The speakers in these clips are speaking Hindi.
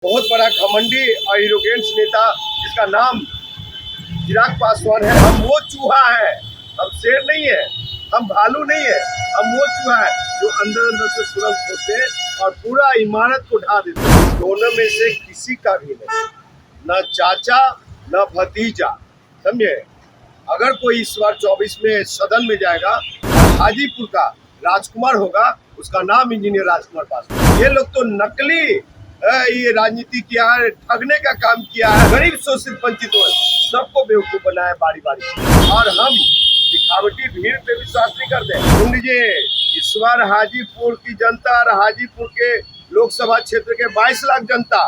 बहुत बड़ा घमंडी और एरोगेंस नेता जिसका नाम चिराग पासवान है। हम वो चूहा है, हम शेर नहीं है, हम भालू नहीं है, हम वो चूहा है जो अंदर अंदर से सुरंग खोदते और पूरा इमारत को ढा देते। दोनों में से किसी का भी नहीं, न चाचा न भतीजा, समझे। अगर कोई इस बार 24 में सदन में जाएगा, हाजीपुर का राजकुमार होगा, उसका नाम इंजीनियर राजकुमार पासवान। ये लोग तो नकली ये राजनीति किया है, ठगने का काम किया है, गरीब शोषित वंचितों सबको बेवकूफ बनाया बारी बारी। और हम दिखावटी भीड़ पे विश्वास नहीं करते। सुन लीजिए, इस बार हाजीपुर की जनता और हाजीपुर के लोकसभा क्षेत्र के 22 लाख जनता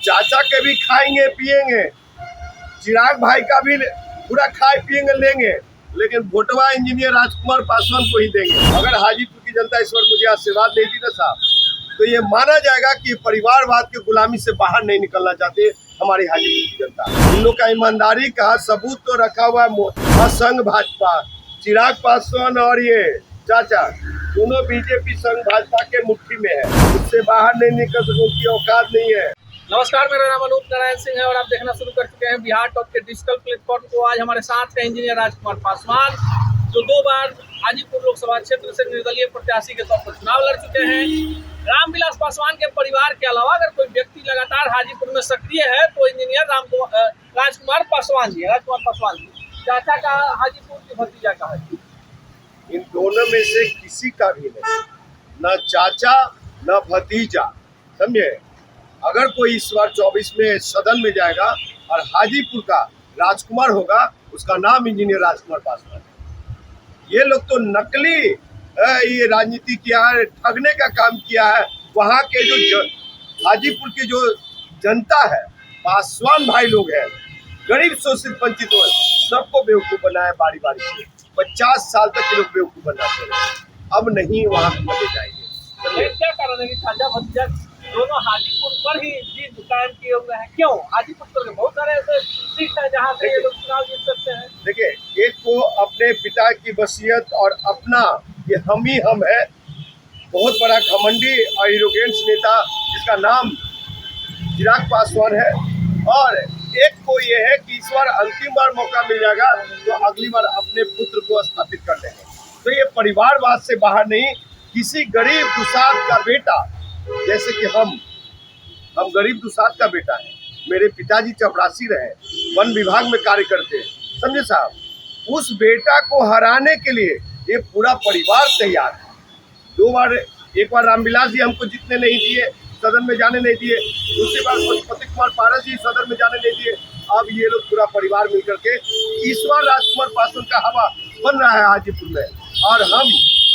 चाचा के भी खाएंगे पिएंगे, चिराग भाई का भी पूरा खाए पिएंगे लेंगे, लेकिन वोटवा इंजीनियर राजकुमार पासवान को ही देंगे। अगर हाजीपुर की जनता इस बार मुझे आशीर्वाद नहीं दी ना साहब, तो ये माना जाएगा कि परिवारवाद की गुलामी से बाहर नहीं निकलना चाहते हमारी हाजीपुर की जनता। इन लोग का ईमानदारी का सबूत तो रखा हुआ है संघ भाजपा, चिराग पासवान और ये चाचा दोनों बीजेपी संघ भाजपा के मुट्ठी में है, उससे बाहर नहीं निकल सको की औकात नहीं है। नमस्कार, मेरा नाम अनूप नारायण सिंह है और आप देखना शुरू कर चुके हैं बिहार टॉप के डिजिटल प्लेटफॉर्म को। आज हमारे साथ है इंजीनियर राजकुमार पासवान, जो 2 बार हाजीपुर लोकसभा क्षेत्र से निर्दलीय प्रत्याशी के तौर पर चुनाव लड़ चुके हैं। रामविलास पासवान के परिवार के अलावा अगर कोई व्यक्ति लगातार हाजीपुर में सक्रिय है तो इंजीनियर राजकुमार पासवान जी। राजकुमार पासवान जी चाचा का हाजीपुर की भतीजा का है। इन दोनों में से किसी का भी नहीं, न चाचा न भतीजा, समझे। अगर कोई इस बार 24 में सदन में जाएगा और हाजीपुर का राजकुमार होगा, उसका नाम इंजीनियर राजकुमार पासवान है। ये लोग तो नकली ये राजनीति किया है, ठगने का काम किया है। वहाँ के जो हाजीपुर की जो जनता है, पासवान भाई लोग हैं, गरीब शोषित वंचितों सबको बेवकूफ बनाया बारी बारी से। 50 साल तक ये लोग बेवकूफ बनाते हैं, अब नहीं वहाँ बदले जाएंगे। क्या कारण है कि चाचा भतीजा दोनों हाजीपुर पर ही जीत कायम किए हुए हैं? क्यों? हाजीपुर पर बहुत सारे ऐसे सीट है जहाँ से ये लोग चुनाव जीत सकते हैं। देखिए, एक को अपने पिता की वसीयत और अपना ये हम ही हम है, बहुत बड़ा घमंडी और एरोगेंस नेता जिसका नाम चिराग पासवान है। और एक को ये है कि इस बार अंतिम बार मौका मिल जाएगा तो अगली बार अपने पुत्र को स्थापित कर देंगे। तो ये परिवारवाद से बाहर नहीं, किसी गरीब दुसाध का बेटा, जैसे कि हम गरीब दुसाध का बेटा है। मेरे पिताजी चपरासी रहे, वन विभाग में कार्य करते हैं, समझे साहब। उस बेटा को हराने के लिए ये पूरा परिवार तैयार है। 2 बार, एक बार रामविलास जी हमको जीतने नहीं दिए, सदन में जाने नहीं दिए, दूसरी बार पशुपति कुमार पारस जी सदन में जाने नहीं दिए। अब ये लोग पूरा परिवार मिलकर के इस बार राजकुमार पासवान का हवा बन रहा है हाजीपुर में। और हम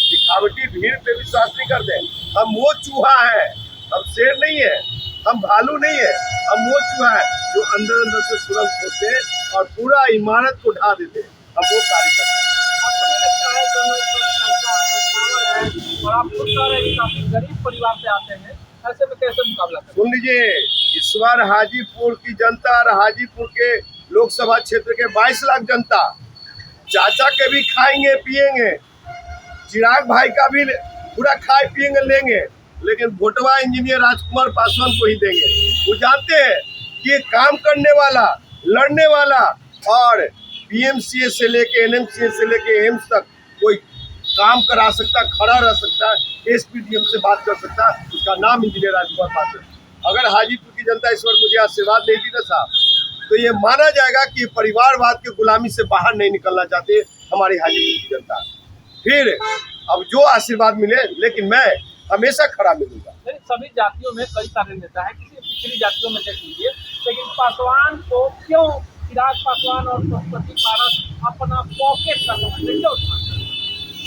दिखावटी भीड़ पे विश्वास नहीं करते। हम वो चूहा है, हम शेर नहीं है, हम भालू नहीं है, हम वो चूहा है जो अंदर अंदर से सुरंग खोदते और पूरा इमारत को ढा देते। हम वो कार्य करते हैं। आपको नहीं लगता है दोनों और आप खुद कह रहे हैं काफी गरीब परिवार से आते हैं, ऐसे में कैसे मुकाबला करें? सुन लीजिए, इस बार हाजीपुर की जनता और हाजीपुर के लोकसभा क्षेत्र के 22 लाख जनता चाचा के भी खाएंगे पिएंगे, चिराग भाई का भी पूरा खाए पिएंगे लेंगे, लेकिन वोटवा इंजीनियर राजकुमार पासवान को ही देंगे। वो जानते हैं कि ये काम करने वाला, लड़ने वाला और पीएमसीएच से लेके एनएमसीएच से लेके एम्स तक कोई काम करा सकता, खड़ा रह सकता, एसपीडीएम से बात कर सकता, उसका नाम इंजीनियर राजकुमार पासवान। अगर हाजीपुर की जनता इस बार मुझे आशीर्वाद नहीं दी ना साहब, तो ये माना जाएगा कि परिवारवाद की गुलामी से बाहर नहीं निकलना चाहते हमारी हाजीपुर की जनता। फिर अब जो आशीर्वाद मिले, लेकिन मैं हमेशा खड़ा मिलूंगा। सभी जातियों में कई सारे नेता है, किसी पिछड़ी जातियों में देख लीजिए, लेकिन पासवान को क्यों चिराग पासवान और पशुपति पारस अपना पॉकेट का समझते क्यों?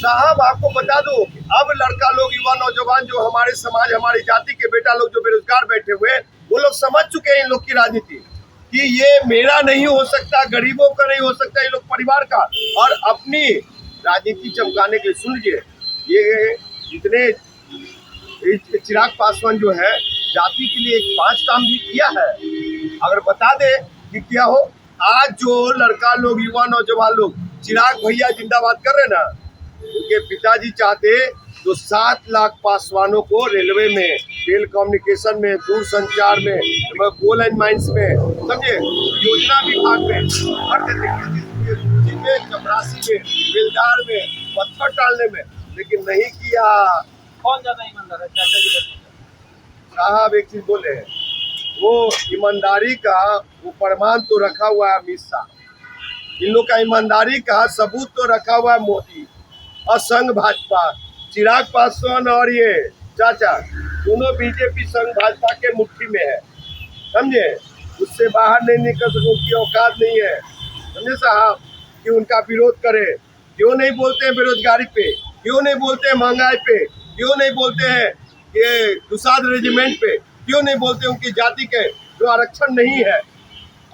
साहब आपको बता दो कि अब लड़का लोग, युवा नौजवान जो हमारे समाज, हमारी जाति के बेटा लोग जो बेरोजगार बैठे हुए, वो लोग समझ चुके हैं इन लोग की राजनीति कि ये मेरा नहीं हो सकता, गरीबों का नहीं हो सकता, ये लोग परिवार का, और अपनी राजनीति चमकाने के लिए। सुन लीजिए, ये जितने चिराग पासवान जो है जाति के लिए 5 काम भी किया है, अगर बता दे कि क्या हो। आज जो लड़का लोग, युवा नौजवान लोग चिराग भैया जिंदाबाद कर रहे ना, उनके पिताजी चाहते तो 7 लाख पासवानों को रेलवे में टेल कम्युनिकेशन में, दूर संचार में, कोल एंड माइंस में, समझे, योजना विभाग में, हर जगह में, चपरासी में, बेलदार में, पत्थर डालने में, लेकिन नहीं किया। कौन ज्यादा ईमानदार है, चाचा जी बताइए। साहब एक चीज बोले, वो ईमानदारी का वो प्रमाण तो रखा हुआ है अमित शाह, इन लोग का ईमानदारी का सबूत तो रखा हुआ है मोदी और संघ भाजपा। चिराग पासवान और ये चाचा दोनों बीजेपी संघ भाजपा के मुट्ठी में है, समझे, उससे बाहर नहीं निकल सको की औकात नहीं है, समझे साहब, कि उनका विरोध करे। क्यों नहीं बोलते हैं बेरोजगारी पे, क्यों नहीं बोलते हैं महंगाई पे, क्यों नहीं बोलते हैं ये दुसाध रेजिमेंट पे, क्यों नहीं बोलते उनकी जाति के जो आरक्षण नहीं है।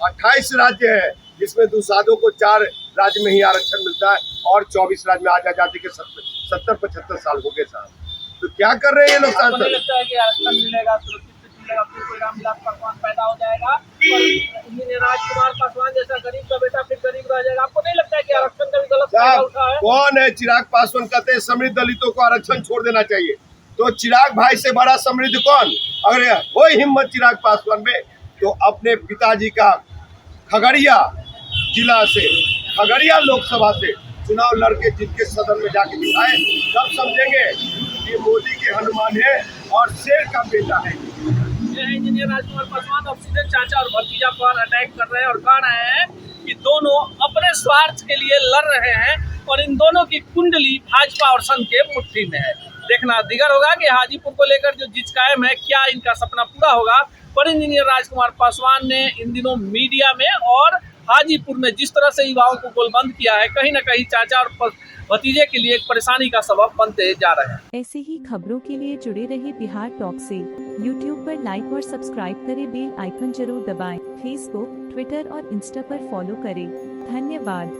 28 राज्य है जिसमें दुसाधों को 4 राज्य में ही आरक्षण मिलता है और 24 राज्य में आज आजादी के 70-75 साल हो गए साहब। तो क्या कर रहे हैं ये लोग? आपको नहीं लगता है कि आरक्षण मिलेगा, सुरक्षित मिलेगा, फिर कोई रामविलास पासवान पैदा हो जाएगा और इंजीनियर राजकुमार पासवान जैसा गरीब का बेटा फिर गरीब रह जाएगा? आपको नहीं लगता है कि आरक्षण का भी गलत फायदा उठा है? कौन है चिराग पासवान कहते हैं समृद्ध दलितों को आरक्षण छोड़ देना चाहिए, तो चिराग भाई से बड़ा समृद्ध कौन? अगर कोई हिम्मत चिराग पासवान में, तो अपने पिताजी का खगड़िया जिला से, खगड़िया लोकसभा से चुनाव लड़के जिनके सदन में जाके दिखाए, तब समझेंगे कि मोदी के हनुमान है और शेर का बेटा है। इंजीनियर राजकुमार पासवान अब सीधे चाचा और भतीजा पर अटैक कर रहे हैं और कह रहे हैं कि दोनों अपने स्वार्थ के लिए लड़ रहे हैं और इन दोनों की कुंडली भाजपा और संघ के मुट्ठी में है। देखना दिगर होगा कि हाजीपुर को लेकर जो जिच कायम है, क्या इनका सपना पूरा होगा। पर इंजीनियर राजकुमार पासवान ने इन दिनों मीडिया में और हाजीपुर में जिस तरह से युवाओं को गोलबंद किया है, कहीं न कहीं चाचा और भतीजे के लिए एक परेशानी का सबब बनते जा रहे हैं। ऐसे ही खबरों के लिए जुड़े रहे बिहार टॉक से। यूट्यूब पर लाइक और सब्सक्राइब करें, बेल आइकन जरूर दबाएं। फेसबुक, ट्विटर और इंस्टा पर फॉलो करें। धन्यवाद।